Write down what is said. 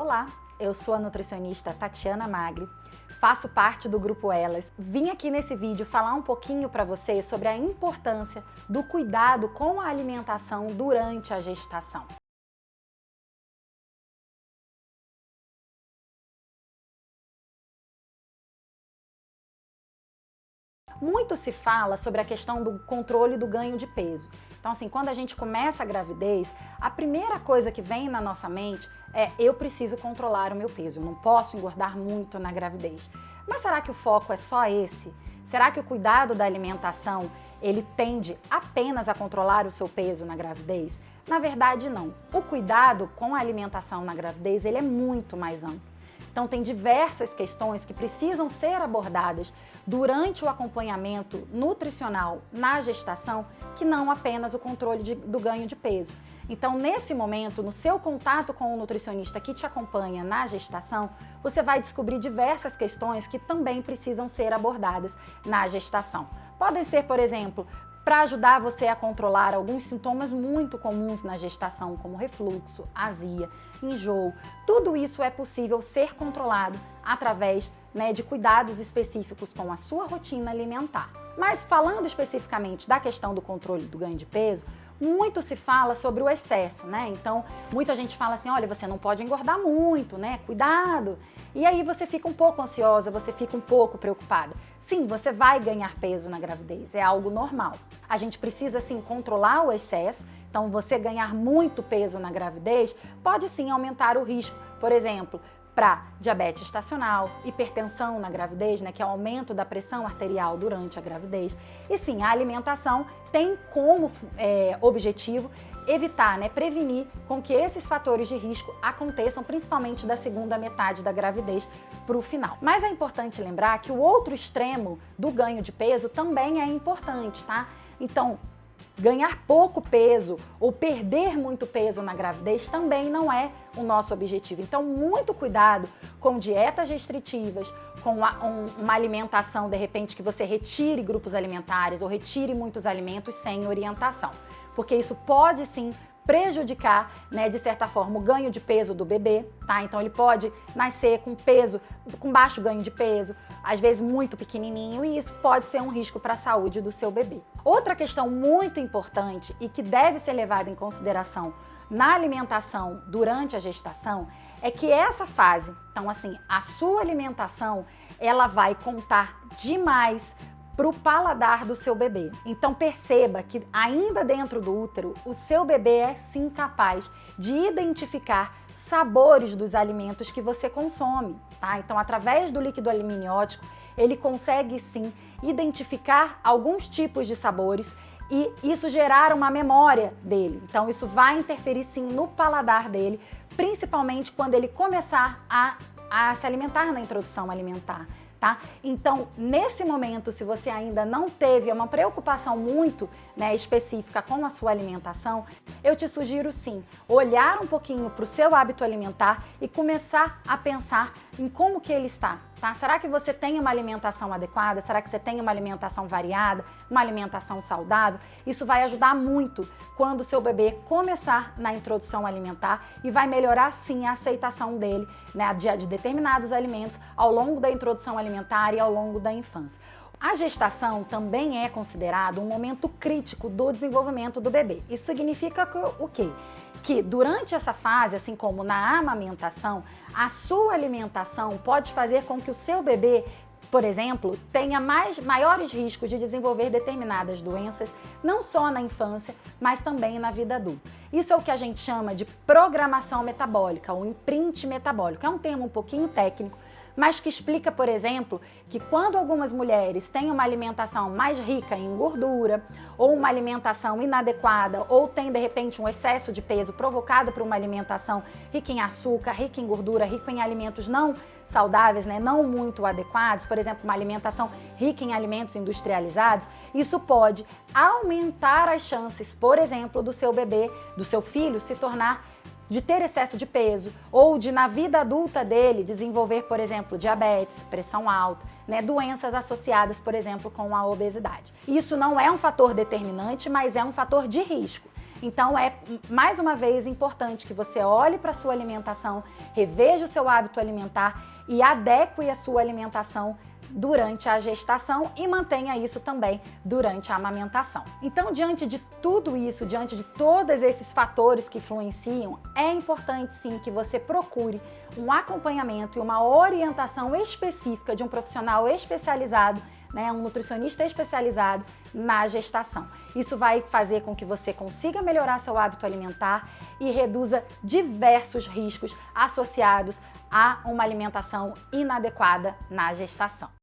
Olá, eu sou a nutricionista Tatiana Magri, faço parte do Grupo Elas. Vim aqui nesse vídeo falar um pouquinho para você sobre a importância do cuidado com a alimentação durante a gestação. Muito se fala sobre a questão do controle do ganho de peso. Então, assim, quando a gente começa a gravidez, a primeira coisa que vem na nossa mente é: eu preciso controlar o meu peso, eu não posso engordar muito na gravidez. Mas será que o foco é só esse? Será que o cuidado da alimentação, ele tende apenas a controlar o seu peso na gravidez? Na verdade, não. O cuidado com a alimentação na gravidez, ele é muito mais amplo. Então, tem diversas questões que precisam ser abordadas durante o acompanhamento nutricional na gestação, que não apenas o controle do ganho de peso. Então, nesse momento, no seu contato com o nutricionista que te acompanha na gestação, você vai descobrir diversas questões que também precisam ser abordadas na gestação. Podem ser, por exemplo, para ajudar você a controlar alguns sintomas muito comuns na gestação, como refluxo, azia, enjoo. Tudo isso é possível ser controlado através de cuidados específicos com a sua rotina alimentar. Mas falando especificamente da questão do controle do ganho de peso, muito se fala sobre o excesso, Então, muita gente fala assim: olha, você não pode engordar muito, Cuidado. E aí você fica um pouco ansiosa, você fica um pouco preocupada. Sim, você vai ganhar peso na gravidez, é algo normal. A gente precisa, sim, controlar o excesso. Então, você ganhar muito peso na gravidez pode, sim, aumentar o risco, por exemplo, para diabetes gestacional, hipertensão na gravidez, que é o aumento da pressão arterial durante a gravidez. E sim, a alimentação tem como objetivo evitar, prevenir com que esses fatores de risco aconteçam, principalmente da segunda metade da gravidez para o final. Mas é importante lembrar que o outro extremo do ganho de peso também é importante, tá? Então, ganhar pouco peso ou perder muito peso na gravidez também não é o nosso objetivo. Então, muito cuidado com dietas restritivas, com uma alimentação, de repente, que você retire grupos alimentares ou retire muitos alimentos sem orientação. Porque isso pode, sim, prejudicar, de certa forma, o ganho de peso do bebê, tá? Então, ele pode nascer com baixo ganho de peso, às vezes muito pequenininho, e isso pode ser um risco para a saúde do seu bebê. Outra questão muito importante e que deve ser levada em consideração na alimentação durante a gestação é que essa fase, então assim, a sua alimentação, ela vai contar demais para o paladar do seu bebê. Então perceba que ainda dentro do útero, o seu bebê é sim capaz de identificar sabores dos alimentos que você consome, tá? Então, através do líquido amniótico, ele consegue sim identificar alguns tipos de sabores e isso gerar uma memória dele. Então, isso vai interferir sim no paladar dele, principalmente quando ele começar a se alimentar na introdução alimentar. Tá? Então, nesse momento, se você ainda não teve uma preocupação muito específica com a sua alimentação, eu te sugiro sim, olhar um pouquinho para o seu hábito alimentar e começar a pensar em como que ele está. Tá? Será que você tem uma alimentação adequada? Será que você tem uma alimentação variada? Uma alimentação saudável? Isso vai ajudar muito quando o seu bebê começar na introdução alimentar e vai melhorar sim a aceitação dele de determinados alimentos ao longo da introdução alimentar e ao longo da infância. A gestação também é considerado um momento crítico do desenvolvimento do bebê. Isso significa o quê? Que durante essa fase, assim como na amamentação, a sua alimentação pode fazer com que o seu bebê, por exemplo, tenha maiores riscos de desenvolver determinadas doenças, não só na infância, mas também na vida adulta. Isso é o que a gente chama de programação metabólica, ou imprint metabólico. É um termo um pouquinho técnico, mas que explica, por exemplo, que quando algumas mulheres têm uma alimentação mais rica em gordura, ou uma alimentação inadequada, ou tem, de repente, um excesso de peso provocado por uma alimentação rica em açúcar, rica em gordura, rica em alimentos não saudáveis, não muito adequados, por exemplo, uma alimentação rica em alimentos industrializados, isso pode aumentar as chances, por exemplo, do seu bebê, do seu filho de ter excesso de peso ou de, na vida adulta dele, desenvolver, por exemplo, diabetes, pressão alta, doenças associadas, por exemplo, com a obesidade. Isso não é um fator determinante, mas é um fator de risco. Então é, mais uma vez, importante que você olhe para a sua alimentação, reveja o seu hábito alimentar e adeque a sua alimentação durante a gestação e mantenha isso também durante a amamentação. Então, diante de tudo isso, diante de todos esses fatores que influenciam, é importante sim que você procure um acompanhamento e uma orientação específica de um profissional especializado, né, um nutricionista especializado na gestação. Isso vai fazer com que você consiga melhorar seu hábito alimentar e reduza diversos riscos associados a uma alimentação inadequada na gestação.